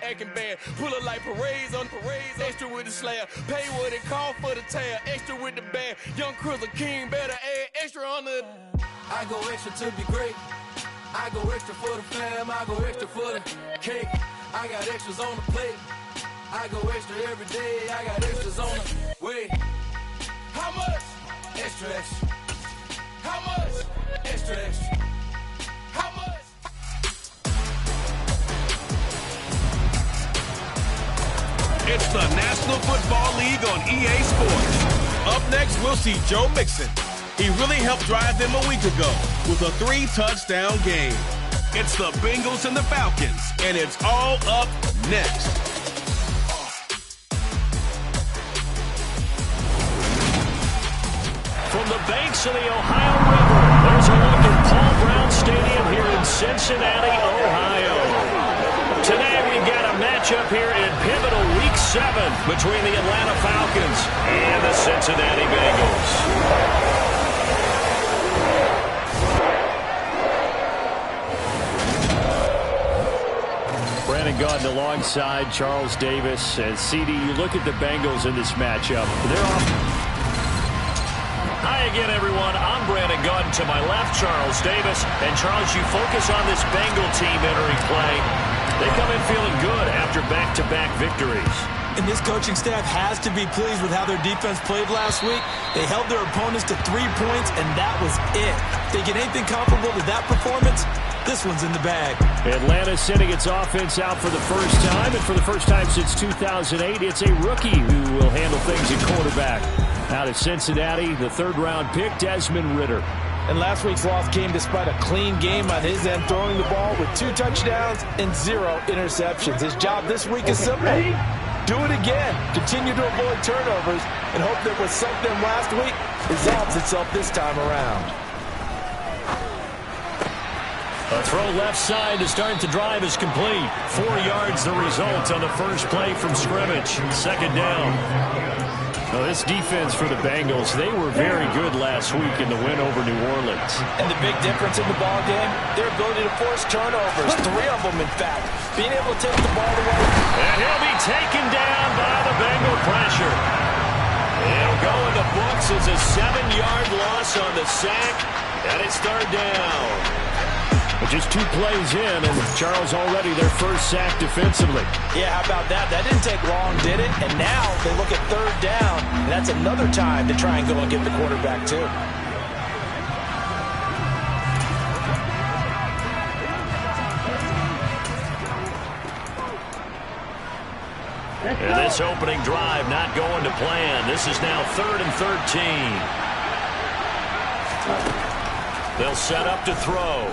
acting bad. Pull up like parades on parades, extra with the slayer. Pay what it cost for the tail, extra with the bag. Young Cruiser King, better add extra on the. I go extra to be great. I go extra for the fam, I go extra for the cake. I got extras on the plate. I go extra every day, I got extras on the way. How much? Extra, extra. How much? Extra, extra. How much? It's the National Football League on EA Sports. Up next, we'll see Joe Mixon. He really helped drive them a week ago with a 3-touchdown game. It's the Bengals and the Falcons, and it's all up next. From the banks of the Ohio River, there's a look at Paul Brown Stadium here in Cincinnati, Ohio. Today we've got a matchup here in pivotal Week 7 between the Atlanta Falcons and the Cincinnati Bengals. Brandon Gaudin alongside Charles Davis. And CD, you look at the Bengals in this matchup. They're off. Hi again, everyone. I'm Brandon Gaudin. To my left, Charles Davis. And Charles, you focus on this Bengal team entering play. They come in feeling good after back-to-back victories. And this coaching staff has to be pleased with how their defense played last week. They held their opponents to 3 points, and that was it. Thinking anything comparable to that performance, this one's in the bag. Atlanta sending its offense out for the first time, and for the first time since 2008, it's a rookie who will handle things at quarterback. Out of Cincinnati, the third-round pick, Desmond Ridder. And last week's loss came despite a clean game on his end, throwing the ball with 2 touchdowns and 0 interceptions. His job this week is simple. Do it again. Continue to avoid turnovers and hope that what sunk them last week resolves itself this time around. A throw left side to start the drive is complete. 4 yards the result on the first play from scrimmage. Second down. Now this defense for the Bengals, they were very good last week in the win over New Orleans. And the big difference in the ball game, their ability to force turnovers. 3 of them, in fact. Being able to take the ball away. And he'll be taken down by the Bengal pressure. It'll go in the books as a 7-yard loss on the sack. And it's third down. But just 2 plays in, and Charles already their first sack defensively. Yeah, how about that? That didn't take long, did it? And now they look at third down, and that's another time to try and go and get the quarterback, too. And this opening drive not going to plan. This is now 3rd and 13. They'll set up to throw.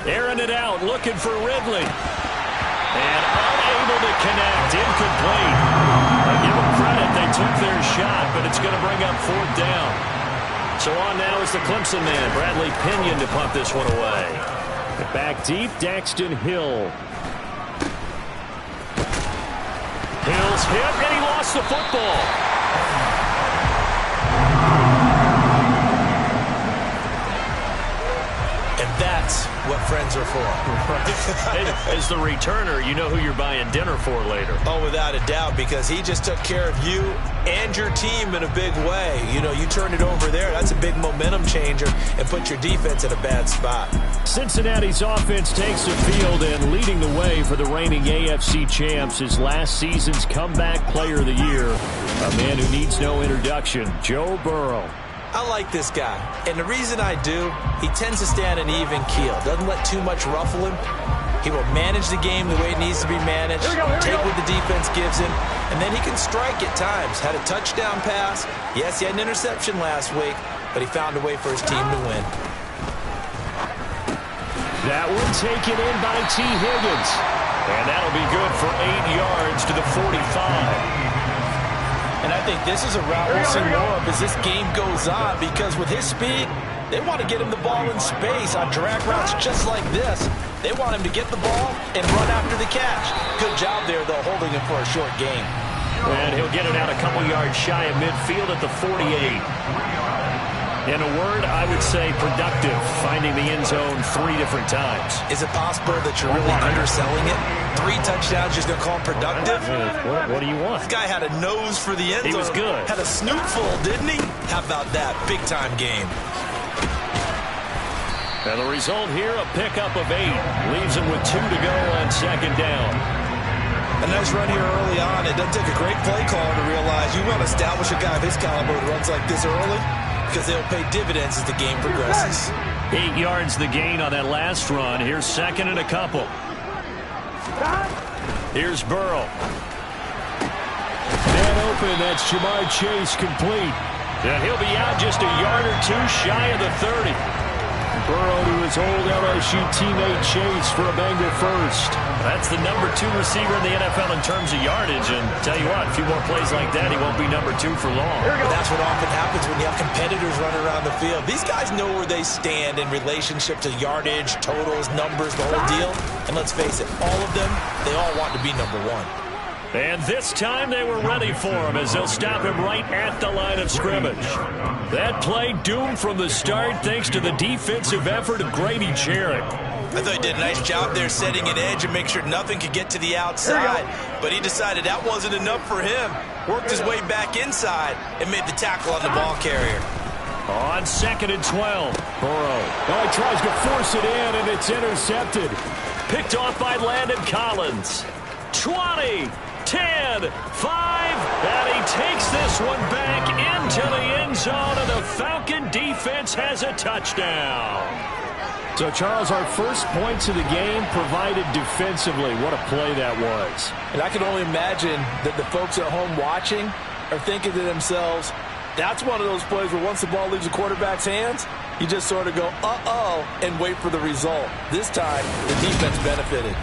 Airing it out, looking for Ridley. And unable to connect, incomplete. I give them credit, they took their shot, but it's going to bring up 4th down. So on now is the Clemson man, Bradley Pinion, to punt this one away. Back deep, Daxton Hill. Hill's hit, and he lost the football. That's what friends are for. Right. As the returner, you know who you're buying dinner for later. Oh, without a doubt, because he just took care of you and your team in a big way. You know, you turn it over there, that's a big momentum changer and put your defense in a bad spot. Cincinnati's offense takes the field and leading the way for the reigning AFC champs is last season's comeback player of the year. A man who needs no introduction, Joe Burrow. I like this guy, and the reason I do, he tends to stay on an even keel, doesn't let too much ruffle him. He will manage the game the way it needs to be managed, take what the defense gives him, and then he can strike at times. Had a touchdown pass. Yes, he had an interception last week, but he found a way for his team to win. That one taken in by T. Higgins, and that'll be good for 8 yards to the 45. And I think this is a route we'll see more of as this game goes on, because with his speed, they want to get him the ball in space on drag routes just like this. They want him to get the ball and run after the catch. Good job there, though, holding him for a short game. And he'll get it out a couple yards shy of midfield at the 48. In a word, I would say productive, finding the end zone 3 different times. Is it possible that you're really underselling it? 3 touchdowns, just going to call him productive? What do you want? This guy had a nose for the end zone. He was good. Had a snootful, didn't he? How about that? Big-time game. And the result here, a pickup of 8. Leaves him with 2 to go on second down. A nice run here early on. It doesn't take a great play caller to realize you want to establish a guy of his caliber who runs like this early because they'll pay dividends as the game progresses. 8 yards the gain on that last run. Here's second and a couple. Here's Burrow. Man open, that's Jamar Chase complete. And he'll be out just a yard or 2 shy of the 30. Burrow to his old LSU teammate Chase for a Bengal first. That's the number 2 receiver in the NFL in terms of yardage. And tell you what, a few more plays like that, he won't be number 2 for long. But that's what often happens when you have competitors running around the field. These guys know where they stand in relationship to yardage, totals, numbers, the whole deal. And let's face it, all of them, they all want to be number 1. And this time they were ready for him as they'll stop him right at the line of scrimmage. That play doomed from the start thanks to the defensive effort of Grady Jarrett. I thought he did a nice job there setting an edge and make sure nothing could get to the outside. But he decided that wasn't enough for him. Worked his way back inside and made the tackle on the ball carrier. On second and 12, Burrow. Oh, he tries to force it in, and it's intercepted. Picked off by Landon Collins. 20, 10, 5, and he takes this one back into the end zone, and the Falcon defense has a touchdown. So, Charles, our first points of the game provided defensively. What a play that was. And I can only imagine that the folks at home watching are thinking to themselves, that's one of those plays where once the ball leaves the quarterback's hands, you just sort of go, uh-oh, and wait for the result. This time, the defense benefited.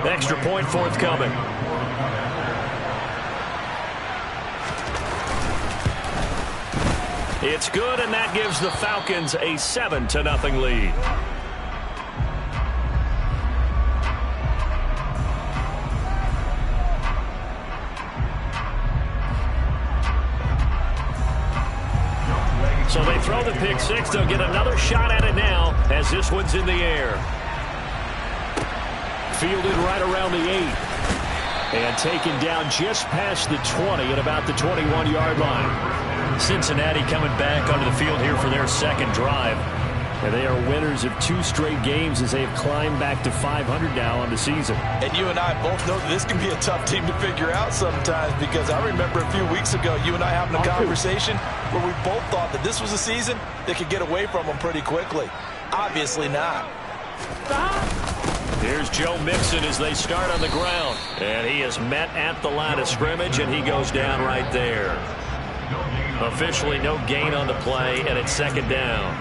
Extra point forthcoming. It's good, and that gives the Falcons a 7-0 lead. So they throw the pick six. They'll get another shot at it now as this one's in the air. Fielded right around the 8. And taken down just past the 20 at about the 21-yard line. Cincinnati coming back onto the field here for their second drive. And they are winners of 2 straight games as they have climbed back to 500 now on the season. And you and I both know that this can be a tough team to figure out sometimes, because I remember a few weeks ago you and I having a conversation where we both thought that this was a season that could get away from them pretty quickly. Obviously not. Here's Joe Mixon as they start on the ground. And he is met at the line of scrimmage, and he goes down right there. Officially no gain on the play, and it's second down.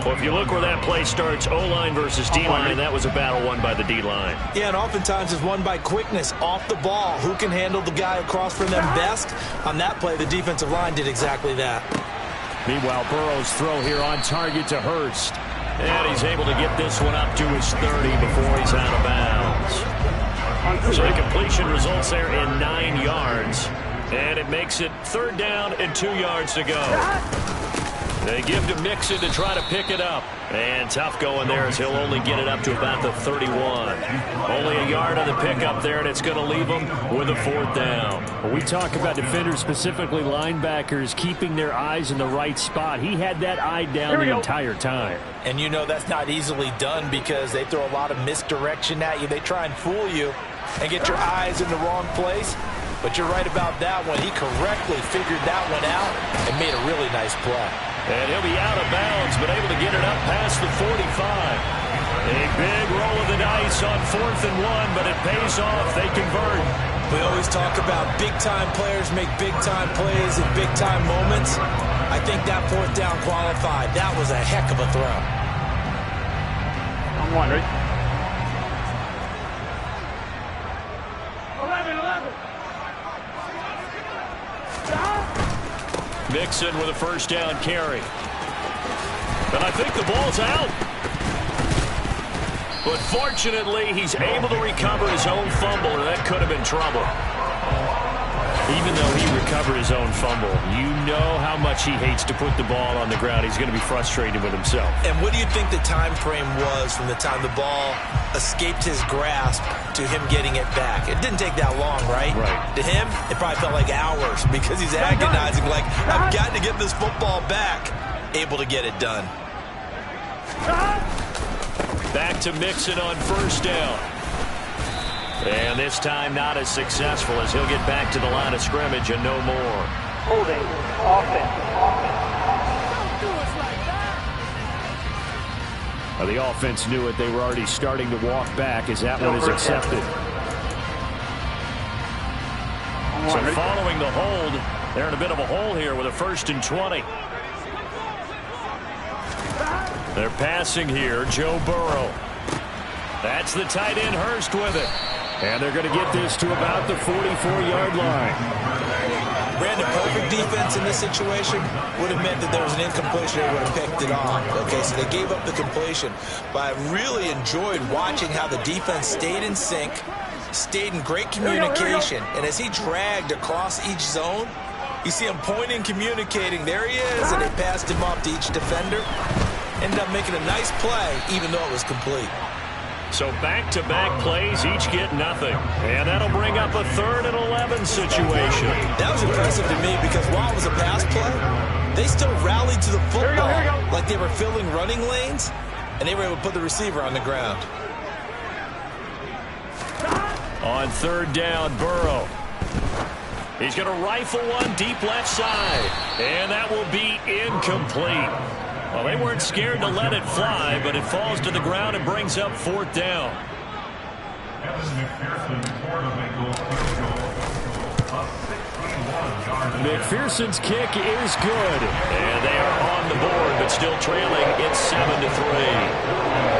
Well, if you look where that play starts, O-line versus D-line, that was a battle won by the D-line. Yeah, and oftentimes it's won by quickness off the ball. Who can handle the guy across from them best? On that play, the defensive line did exactly that. Meanwhile, Burrow's throw here on target to Hurst. And he's able to get this one up to his 30 before he's out of bounds. So the completion results there in 9 yards. And it makes it third down and 2 yards to go. They give to Mixon to try to pick it up. And tough going there as he'll only get it up to about the 31. Only a yard on the pickup there, and it's going to leave him with a fourth down. When we talk about defenders, specifically linebackers, keeping their eyes in the right spot. He had that eye down the entire time. And you know that's not easily done because they throw a lot of misdirection at you. They try and fool you and get your eyes in the wrong place. But you're right about that one. He correctly figured that one out and made a really nice play. And he'll be out of bounds, but able to get it up past the 45. A big roll of the dice on 4th and 1, but it pays off. They convert. We always talk about big-time players make big-time plays in big-time moments. I think that fourth down qualified. That was a heck of a throw. I'm wondering. 11. Mixon with a first down carry. And I think the ball's out. But fortunately, he's able to recover his own fumble, and that could have been trouble. Even though he recovered his own fumble, you know how much he hates to put the ball on the ground. He's going to be frustrated with himself. And what do you think the time frame was from the time the ball escaped his grasp to him getting it back? It didn't take that long, right? Right. To him, it probably felt like hours because he's agonizing, like, I've got to get this football back. Able to get it done. Back to Mixon on first down. And this time not as successful as he'll get back to the line of scrimmage and no more. Holding offense. The offense knew it. They were already starting to walk back as that one is accepted. So following the hold, they're in a bit of a hole here with a 1st and 20. They're passing here, Joe Burrow. That's the tight end, Hurst, with it. And they're going to get this to about the 44-yard line. Brandon, perfect defense in this situation would have meant that there was an incompletion. They would have picked it off. Okay, so they gave up the completion. But I really enjoyed watching how the defense stayed in sync, stayed in great communication. And as he dragged across each zone, you see him pointing, communicating. There he is, and they passed him off to each defender. Ended up making a nice play, even though it was complete. So back-to-back plays, each get nothing. And that'll bring up a 3rd and 11 situation. That was impressive to me because while it was a pass play, they still rallied to the football like they were filling running lanes, and they were able to put the receiver on the ground. On 3rd down, Burrow. He's going to rifle one deep left side. And that will be incomplete. Well, they weren't scared to let it fly, but it falls to the ground and brings up 4th down. McPherson's kick is good. And they are on the board, but still trailing. It's 7-3.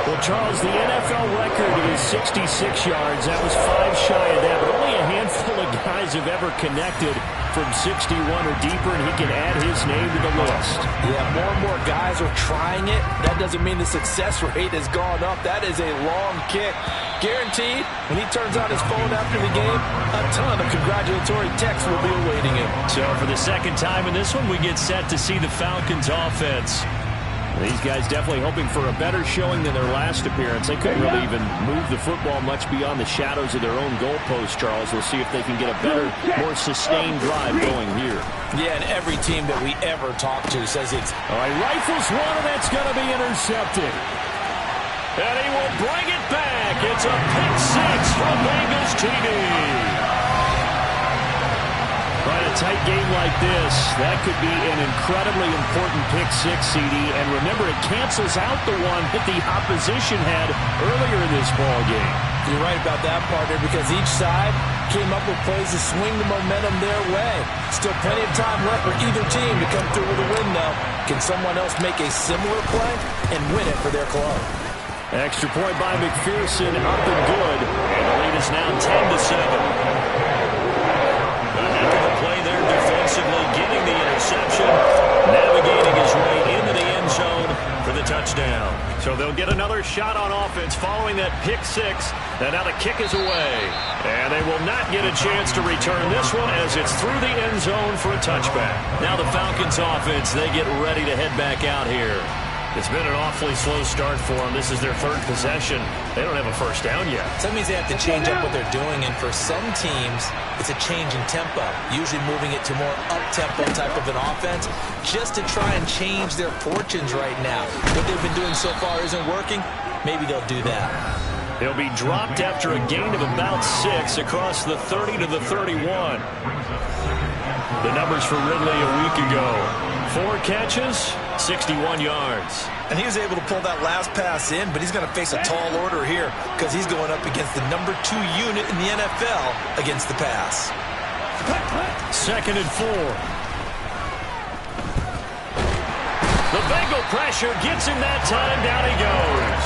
Well, Charles, the NFL record is 66 yards. That was 5 shy of that, but only a handful of guys have ever connected from 61 or deeper, and he can add his name to the list. Yeah, more and more guys are trying it. That doesn't mean the success rate has gone up. That is a long kick. Guaranteed, when he turns on his phone after the game, a ton of congratulatory texts will be awaiting him. So for the 2nd time in this one, we get set to see the Falcons offense. These guys definitely hoping for a better showing than their last appearance. They couldn't really even move the football much beyond the shadows of their own goalpost, Charles. We'll see if they can get a better, more sustained drive going here. Yeah, and every team that we ever talk to says it's... All right, rifles one, and that's going to be intercepted. And he will bring it back. It's a pick 6 from Bengals TV. But a tight game like this, that could be an incredibly important pick 6, CD. And remember, it cancels out the one that the opposition had earlier in this ball game. You're right about that, partner, because each side came up with plays to swing the momentum their way. Still plenty of time left for either team to come through with a win, though. Can someone else make a similar play and win it for their club? Extra point by McPherson, up and good. And the lead is now 10-7. Play there defensively, getting the interception, navigating his way into the end zone for the touchdown. So they'll get another shot on offense following that pick 6. And now the kick is away. And they will not get a chance to return this one as it's through the end zone for a touchback. Now the Falcons offense, they get ready to head back out here. It's been an awfully slow start for them. This is their 3rd possession. They don't have a first down yet. So that means they have to change up what they're doing, and for some teams, it's a change in tempo, usually moving it to more up-tempo type of an offense, just to try and change their fortunes right now. What they've been doing so far isn't working. Maybe they'll do that. They'll be dropped after a gain of about 6 across the 30 to the 31. The numbers for Ridley a week ago. 4 catches, 61 yards. And he was able to pull that last pass in, but he's going to face a tall order here because he's going up against the number 2 unit in the NFL against the pass. 2nd and 4. The Bengal pressure gets him that time. Down he goes.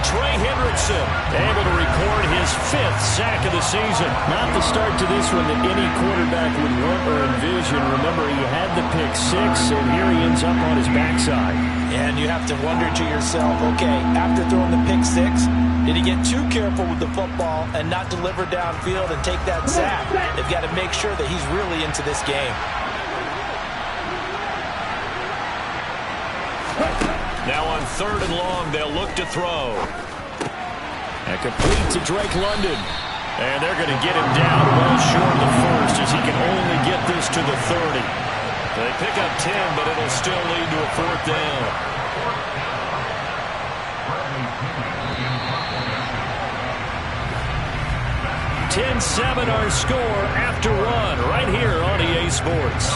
Trey Hendrickson able to record his 5th sack of the season. Not the start to this one that any quarterback would want or envision. Remember, he had the pick 6, and here he ends up on his backside. And you have to wonder to yourself, okay, after throwing the pick 6, did he get too careful with the football and not deliver downfield and take that sack? They've got to make sure that he's really into this game. Now on 3rd and long, they'll look to throw. And complete to Drake London. And they're going to get him down well short of the first as he can only get this to the 30. They pick up 10, but it'll still lead to a 4th down. (10-7) our score after run right here on EA Sports.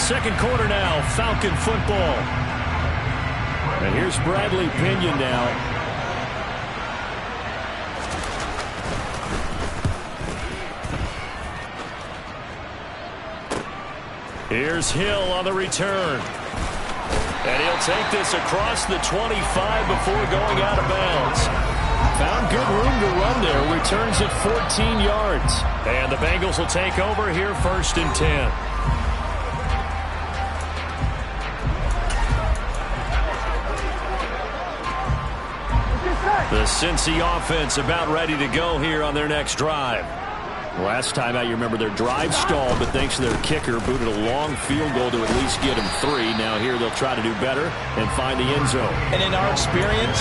Second quarter now, Falcon football. And here's Bradley Pinion now. Here's Hill on the return. And he'll take this across the 25 before going out of bounds. Found good room to run there. Returns it 14 yards. And the Bengals will take over here 1st and 10. The Cincy offense about ready to go here on their next drive. Last time out, you remember their drive stalled, but thanks to their kicker, booted a long field goal to at least get them 3. Now here they'll try to do better and find the end zone. And in our experience,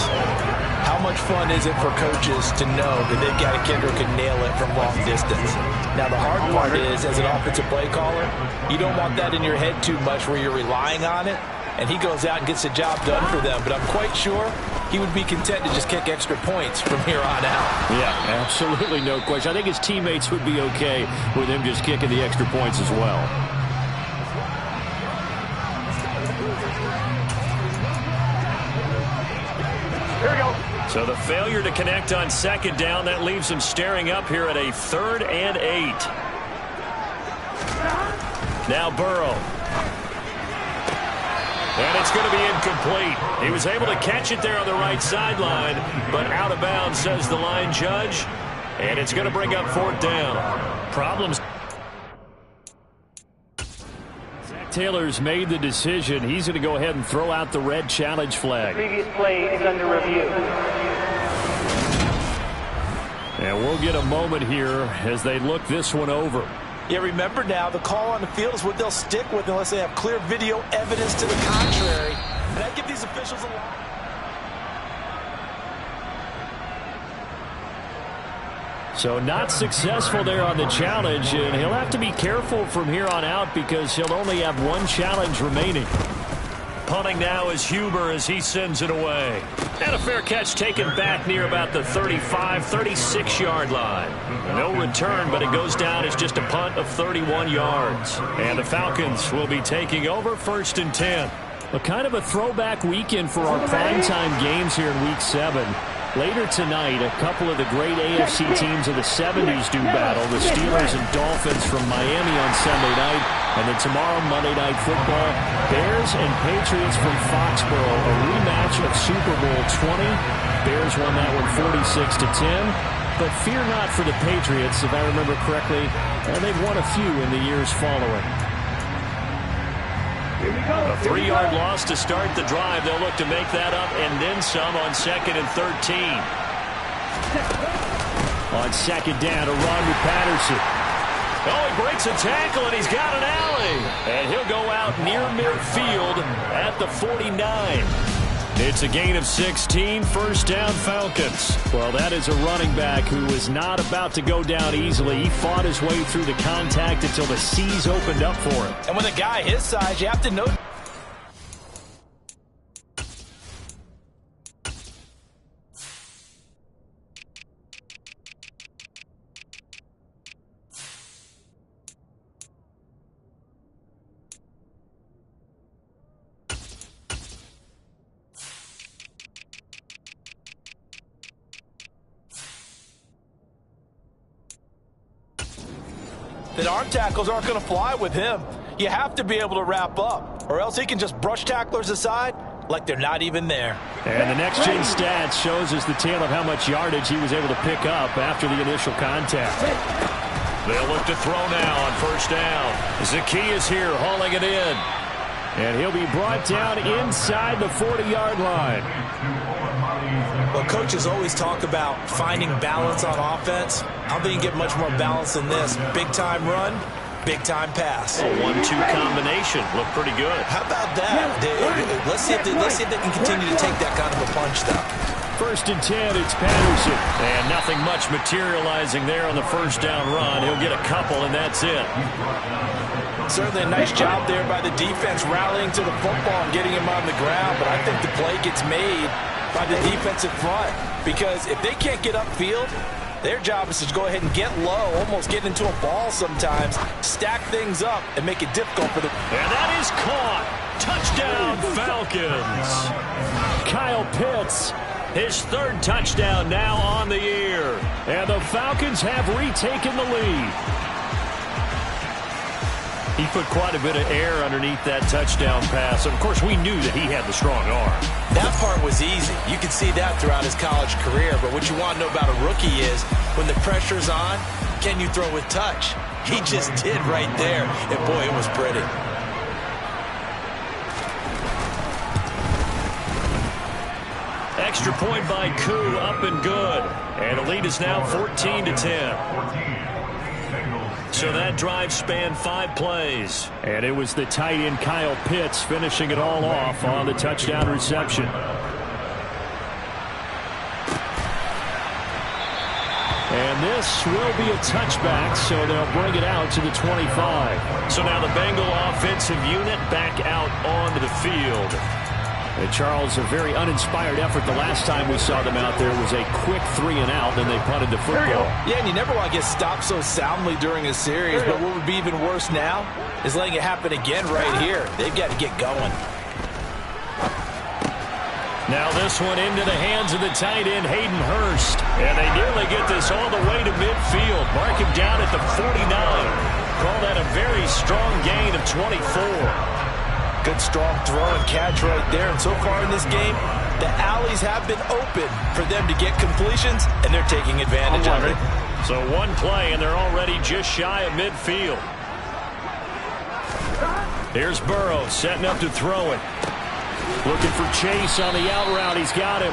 how much fun is it for coaches to know that they've got a kicker who can nail it from long distance? Now the hard part is, as an offensive play caller, you don't want that in your head too much where you're relying on it, and he goes out and gets the job done for them. But I'm quite sure he would be content to just kick extra points from here on out. Yeah, absolutely no question. I think his teammates would be okay with him just kicking the extra points as well. Here we go. So the failure to connect on 2nd down, that leaves him staring up here at a 3rd and 8. Now Burrow. And it's going to be incomplete. He was able to catch it there on the right sideline, but out of bounds, says the line judge. And it's going to bring up 4th down. Problems. Zach Taylor's made the decision. He's going to go ahead and throw out the red challenge flag. Previous play is under review. And we'll get a moment here as they look this one over. Yeah, remember now, the call on the field is what they'll stick with unless they have clear video evidence to the contrary. And that gives these officials a lot. So not successful there on the challenge, and he'll have to be careful from here on out because he'll only have 1 challenge remaining. Punting now is Huber as he sends it away. And a fair catch taken back near about the 35, 36-yard line. No return, but it goes down as just a punt of 31 yards. And the Falcons will be taking over 1st and 10. A kind of a throwback weekend for our primetime games here in Week 7. Later tonight, a couple of the great AFC teams of the 70s do battle. The Steelers and Dolphins from Miami on Sunday night. And then tomorrow, Monday Night Football, Bears and Patriots from Foxborough. A rematch of Super Bowl 20. Bears won that one 46-10. But fear not for the Patriots, if I remember correctly. They've won a few in the years following. A 3-yard loss to start the drive. They'll look to make that up and then some on 2nd and 13. On 2nd down, a run with Patterson. Oh, he breaks a tackle and he's got an alley. And he'll go out near midfield at the 49. It's a gain of 16, 1st down Falcons. Well, that is a running back who was not about to go down easily. He fought his way through the contact until the seas opened up for him. And with a guy his size, you have to know. That arm tackles aren't going to fly with him. You have to be able to wrap up. or else he can just brush tacklers aside like they're not even there. And the next-gen stats shows us the tale of how much yardage he was able to pick up after the initial contact. They'll look to throw now on first down. Zacchaeus here hauling it in. And he'll be brought down inside the 40-yard line. Well, coaches always talk about finding balance on offense. I don't think you can get much more balance than this. Big-time run, big-time pass. A 1-2 combination. Looked pretty good. How about that? Let's see if they can continue to take that kind of a punch, though. 1st and 10, it's Patterson. And nothing much materializing there on the first down run. He'll get a couple, and that's it. Certainly a nice job there by the defense rallying to the football and getting him on the ground, but I think the play gets made by the defensive front, because if they can't get upfield, their job is to go ahead and get low, almost get into a ball sometimes, stack things up, and make it difficult for them. And that is caught. Touchdown, Falcons. Kyle Pitts, his 3rd touchdown now on the year. And the Falcons have retaken the lead. He put quite a bit of air underneath that touchdown pass. Of course, we knew that he had the strong arm. That part was easy. You can see that throughout his college career. But what you want to know about a rookie is when the pressure's on, can you throw with touch? He just did right there. And, boy, it was pretty. Extra point by Koo, up and good. And the lead is now 14-10. So that drive spanned 5 plays. And it was the tight end Kyle Pitts finishing it all off on the touchdown reception. And this will be a touchback, so they'll bring it out to the 25. So now the Bengal offensive unit back out onto the field. And Charles, a very uninspired effort. The last time we saw them out there was a quick 3-and-out, then they punted the football. Yeah, and you never want to get stopped so soundly during a series, but what would be even worse now is letting it happen again right here. They've got to get going. Now this one into the hands of the tight end, Hayden Hurst. And they nearly get this all the way to midfield. Mark him down at the 49. Call that a very strong gain of 24. Good, strong throw and catch right there. And so far in this game, the alleys have been open for them to get completions, and they're taking advantage of it. So one play, and they're already just shy of midfield. Here's Burrow setting up to throw it. Looking for Chase on the out route. He's got him.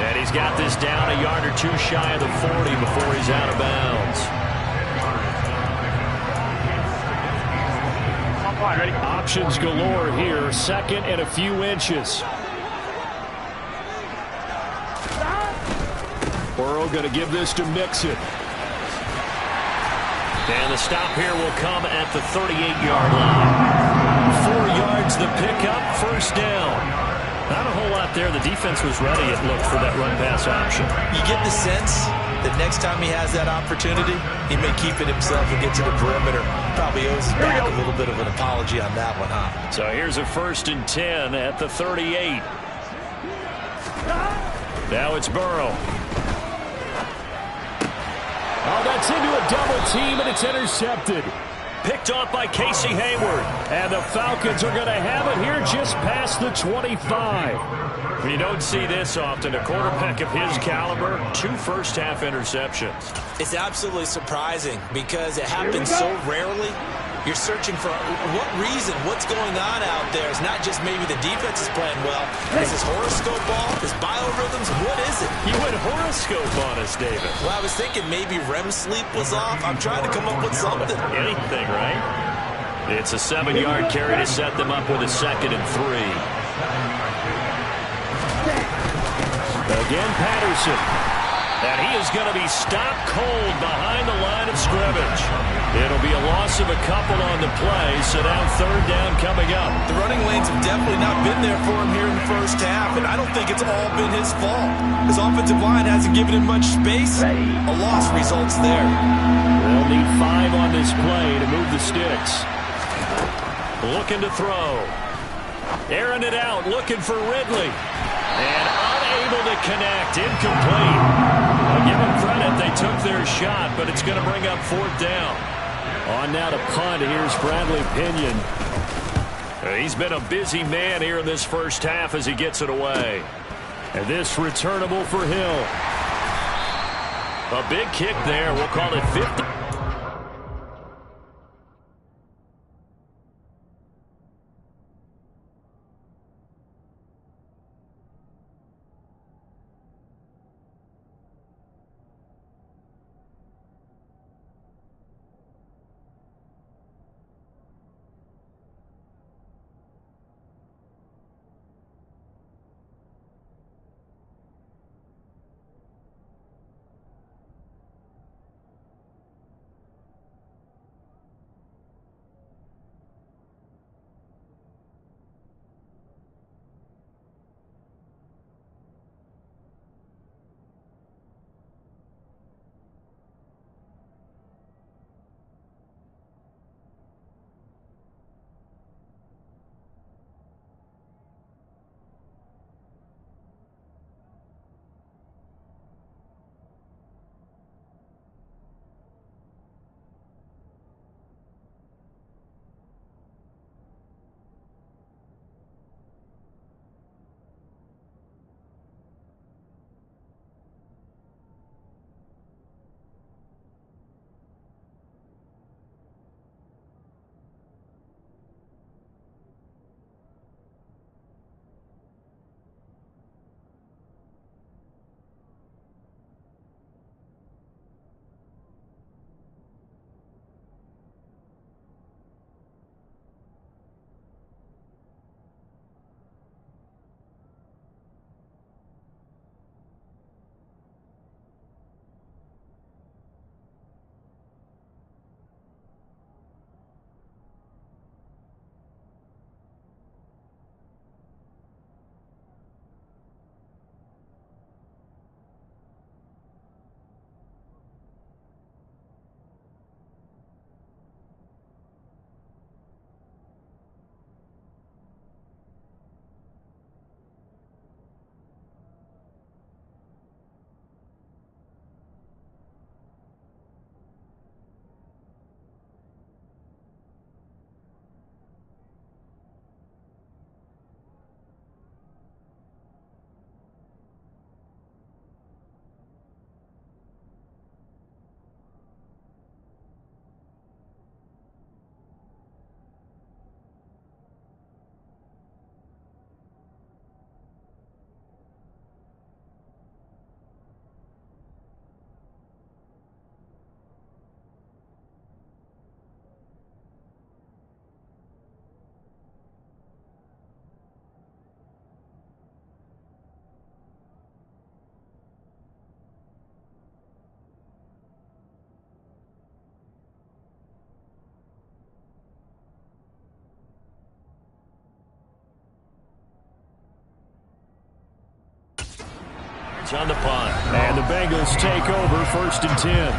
And he's got this down a yard or 2 shy of the 40 before he's out of bounds. Ready? Options galore here. 2nd and a few inches. Burrow going to give this to Mixon. And the stop here will come at the 38-yard line. 4 yards the pickup, first down. Not a whole lot there. The defense was ready, it looked, for that run-pass option. You get the sense that next time he has that opportunity, he may keep it himself and get to the perimeter. Probably owes his back a little bit of an apology on that one, huh? So here's a 1st and 10 at the 38. Now it's Burrow. Oh, that's into a double team, and it's intercepted. Picked off by Casey Hayward. And the Falcons are going to have it here just past the 25. You don't see this often. A quarterback of his caliber, 2 first-half interceptions. It's absolutely surprising because it happens so rarely. You're searching for what reason, what's going on out there. It's not just maybe the defense is playing well. Is this horoscope ball? Is biorhythms? What is it? You went horoscope on us, David. Well, I was thinking maybe REM sleep was off. I'm trying to come up with something. Anything, right? It's a 7-yard carry to set them up with a 2nd and 3. Again, Patterson. And he is going to be stopped cold behind the line of scrimmage. It'll be a loss of a couple on the play, so now 3rd down coming up. The running lanes have definitely not been there for him here in the first half, and I don't think it's all been his fault. His offensive line hasn't given him much space. A loss results there. They'll need 5 on this play to move the sticks. Looking to throw. Airing it out, looking for Ridley. And unable to connect, incomplete. I'll give them credit, they took their shot, but it's going to bring up 4th down. On now to punt, here's Bradley Pinion. He's been a busy man here in this first half as he gets it away. And this returnable for Hill. A big kick there. We'll call it 50. On the punt. And the Bengals take over 1st and 10.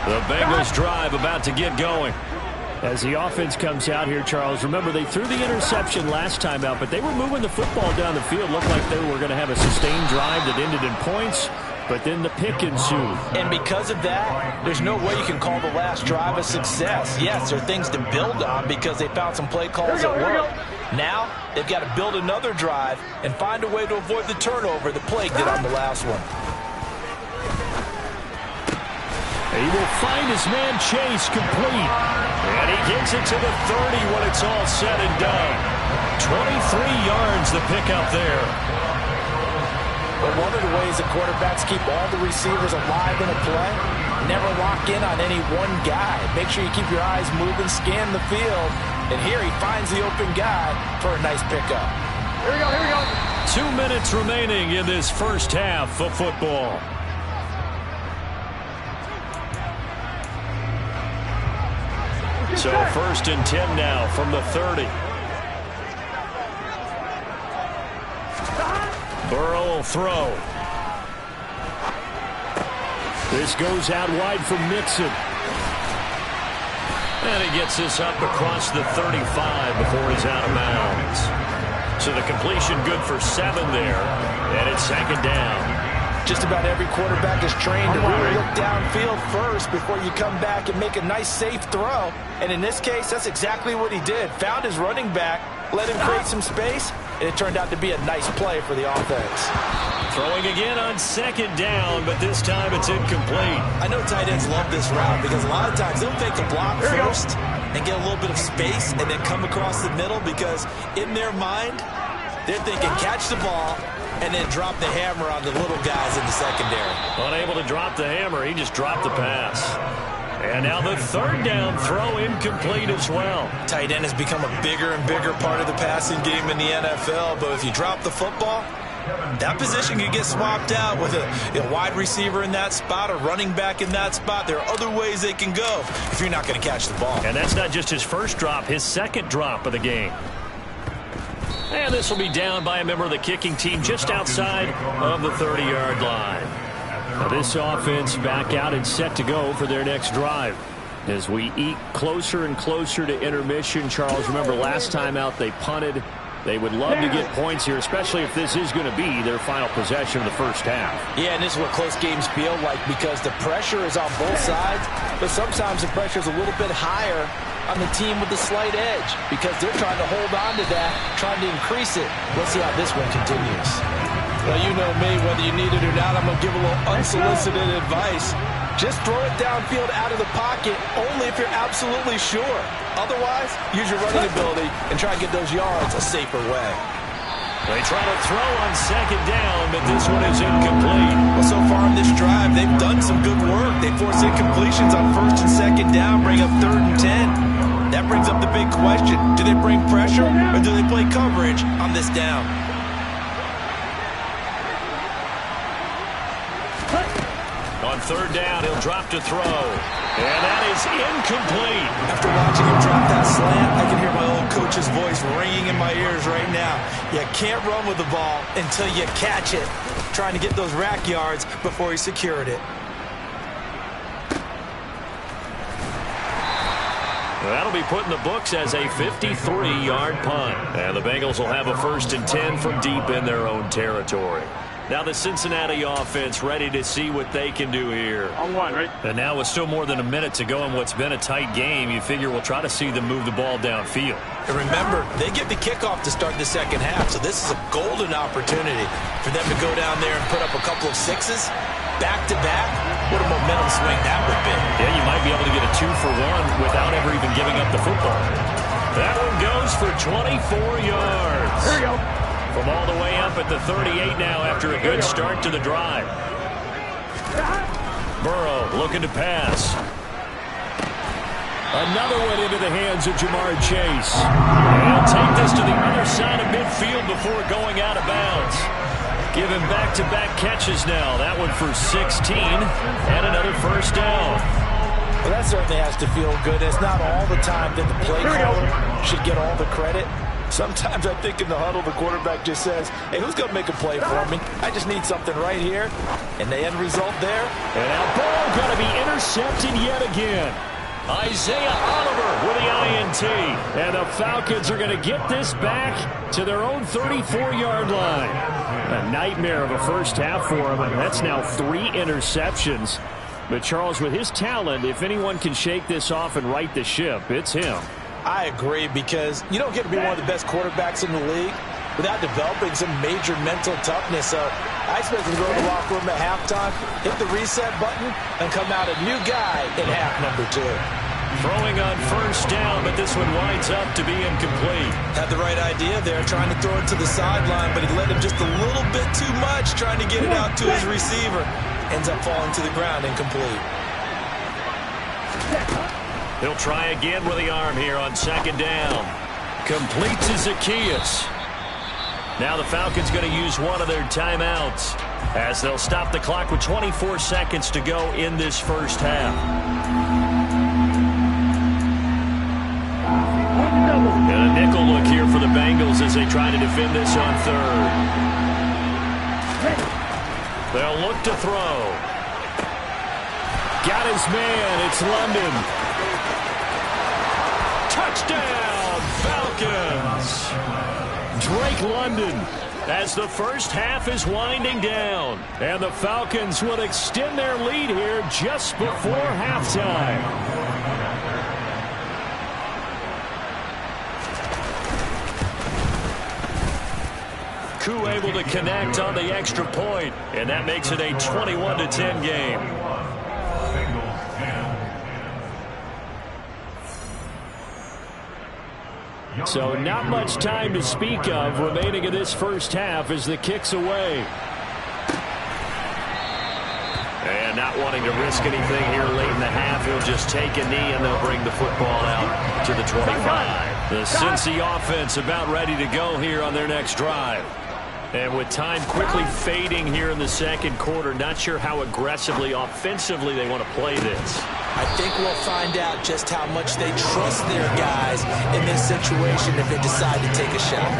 The Bengals drive about to get going. As the offense comes out here, Charles, remember they threw the interception last time out, but they were moving the football down the field. Looked like they were going to have a sustained drive that ended in points, but then the pick ensued. And because of that, there's no way you can call the last drive a success. Yes, there are things to build on because they found some play calls that work. Now, they've got to build another drive and find a way to avoid the turnover that plagued it on the last one. He will find his man Chase complete. And he gets it to the 30 when it's all said and done. 23 yards the pickup there. But one of the ways the quarterbacks keep all the receivers alive in a play, never lock in on any one guy. Make sure you keep your eyes moving, scan the field. And here he finds the open guy for a nice pickup. Here we go, here we go. 2 minutes remaining in this first half of football. So 1st and 10 now from the 30. Burrow will throw. This goes out wide for Mixon. And he gets this up across the 35 before he's out of bounds. So the completion good for 7 there. And it's 2nd down. Just about every quarterback is trained to really look downfield first before you come back and make a nice, safe throw. And in this case, that's exactly what he did. Found his running back, let him create some space, and it turned out to be a nice play for the offense. Throwing again on 2nd down, but this time it's incomplete. I know tight ends love this route because a lot of times they'll fake a block first and get a little bit of space and then come across the middle because in their mind, they're thinking catch the ball and then drop the hammer on the little guys in the secondary. Unable to drop the hammer, he just dropped the pass. And now the 3rd down throw incomplete as well. Tight end has become a bigger and bigger part of the passing game in the NFL, but if you drop the football, that position can get swapped out with a wide receiver in that spot, a running back in that spot. There are other ways they can go if you're not going to catch the ball. And that's not just his first drop, his 2nd drop of the game. And this will be down by a member of the kicking team just outside of the 30-yard line. Now this offense back out and set to go for their next drive. As we eat closer and closer to intermission, Charles, remember last time out they punted. They would love to get points here, especially if this is going to be their final possession of the first half. Yeah, and this is what close games feel like because the pressure is on both sides, but sometimes the pressure is a little bit higher on the team with the slight edge because they're trying to hold on to that, trying to increase it. Let's see how this one continues. Well, you know me, whether you need it or not, I'm going to give a little unsolicited advice. Just throw it downfield out of the pocket only if you're absolutely sure. Otherwise, use your running ability and try and get those yards a safer way. They try to throw on 2nd down, but this one is incomplete. Well, so far in this drive, they've done some good work. They force incompletions on 1st and 2nd down, bring up 3rd and 10. That brings up the big question. Do they bring pressure or do they play coverage on this down? On 3rd down, he'll drop to throw. And that is incomplete. After watching him drop that slant, I can hear my old coach's voice ringing in my ears right now. You can't run with the ball until you catch it. Trying to get those rack yards before he secured it. That'll be put in the books as a 53-yard punt. And the Bengals will have a 1st and 10 from deep in their own territory. Now the Cincinnati offense ready to see what they can do here. On 1, right? And now with still more than a minute to go in what's been a tight game, you figure we'll try to see them move the ball downfield. And remember, they get the kickoff to start the 2nd half, so this is a golden opportunity for them to go down there and put up a couple of 6s back-to-back. What a momentum swing that would be. Yeah, you might be able to get a 2-for-1 without ever even giving up the football. That one goes for 24 yards. There we go. From all the way up at the 38 now after a good start to the drive. Burrow looking to pass. Another one into the hands of Jamar Chase. And he'll take this to the other side of midfield before going out of bounds. Give him back-to-back catches now. That one for 16 and another 1st down. Well, that certainly has to feel good. It's not all the time that the play caller should get all the credit. Sometimes I think in the huddle, the quarterback just says, hey, who's going to make a play for me? I just need something right here. And the end result there. And now Burrow going to be intercepted yet again. Isaiah Oliver with the INT. And the Falcons are going to get this back to their own 34-yard line. A nightmare of a first half for him. And that's now 3 interceptions. But Charles, with his talent, if anyone can shake this off and right the ship, it's him. I agree, because you don't get to be one of the best quarterbacks in the league without developing some major mental toughness. So I expect him to go to the locker room at halftime, hit the reset button, and come out a new guy in half number 2. Throwing on 1st down, but this one winds up to be incomplete. Had the right idea there, trying to throw it to the sideline, but he led him just a little bit too much, trying to get it out to his receiver. Ends up falling to the ground incomplete. He'll try again with the arm here on 2nd down. Complete to Zacchaeus. Now the Falcons going to use one of their timeouts as they'll stop the clock with 24 seconds to go in this first half. And a nickel look here for the Bengals as they try to defend this on 3rd. They'll look to throw. Got his man. It's London. Touchdown, Falcons! Drake London, as the first half is winding down. And the Falcons will extend their lead here just before halftime. Koo able to connect on the extra point, and that makes it a 21-10 game. So not much time to speak of remaining in this first half as the kick's away. And not wanting to risk anything here late in the half, he'll just take a knee and they'll bring the football out to the 25. The Cincy offense about ready to go here on their next drive. And with time quickly fading here in the second quarter, not sure how aggressively, offensively they want to play this. I think we'll find out just how much they trust their guys in this situation if they decide to take a shot.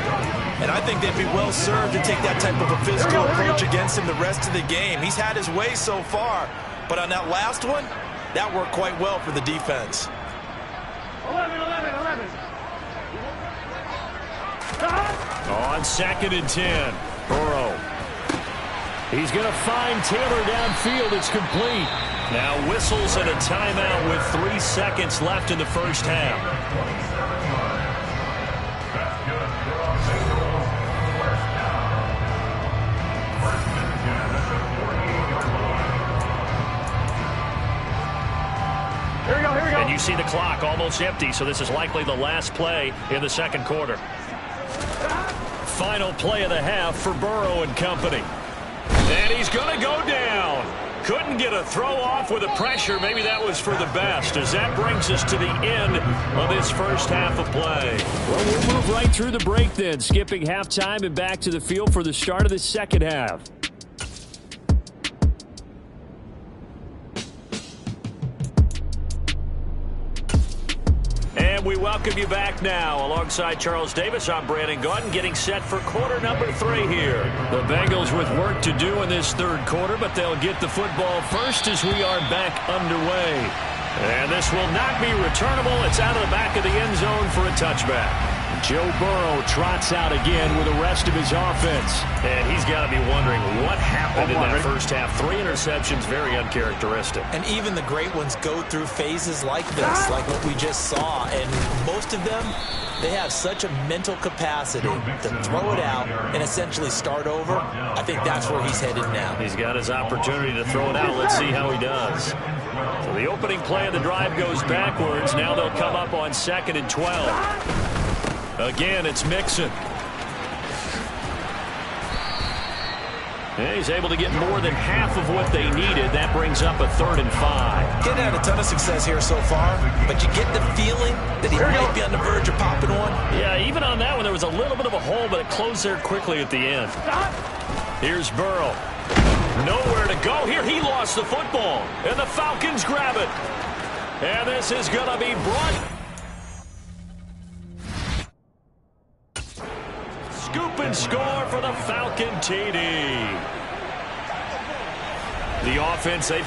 And I think they'd be well served to take that type of a physical approach against him the rest of the game. He's had his way so far, but on that last one, that worked quite well for the defense. 11. On 2nd and 10, Burrow. He's going to find Taylor downfield. It's complete. Now whistles and a timeout with 3 seconds left in the first half. Here we go. And you see the clock almost empty, so this is likely the last play in the second quarter. Final play of the half for Burrow and company. And he's going to go down. Couldn't get a throw off with the pressure. Maybe that was for the best, as that brings us to the end of this first half of play. Well, we'll move right through the break then, skipping halftime and back to the field for the start of the second half. And we welcome you back now. Alongside Charles Davis, I'm Brandon Gaudin, getting set for quarter number 3 here. The Bengals with work to do in this third quarter, but they'll get the football first as we are back underway. And this will not be returnable. It's out of the back of the end zone for a touchback. Joe Burrow trots out again with the rest of his offense. And he's got to be wondering what happened in that first half. 3 interceptions, very uncharacteristic. And even the great ones go through phases like this, like what we just saw. And most of them, they have such a mental capacity to throw it out and essentially start over. I think that's where he's headed now. He's got his opportunity to throw it out. Let's see how he does. So the opening play of the drive goes backwards. Now they'll come up on 2nd and 12. Again, it's Mixon. And he's able to get more than half of what they needed. That brings up a 3rd and 5. Getting had a ton of success here so far, but you get the feeling that he might be on the verge of popping one. Yeah, even on that one, there was a little bit of a hole, but it closed there quickly at the end. Here's Burrow. Nowhere to go here. He lost the football, and the Falcons grab it. And this is going to be brought. Scoop and score for the Falcon TD. The offense, they've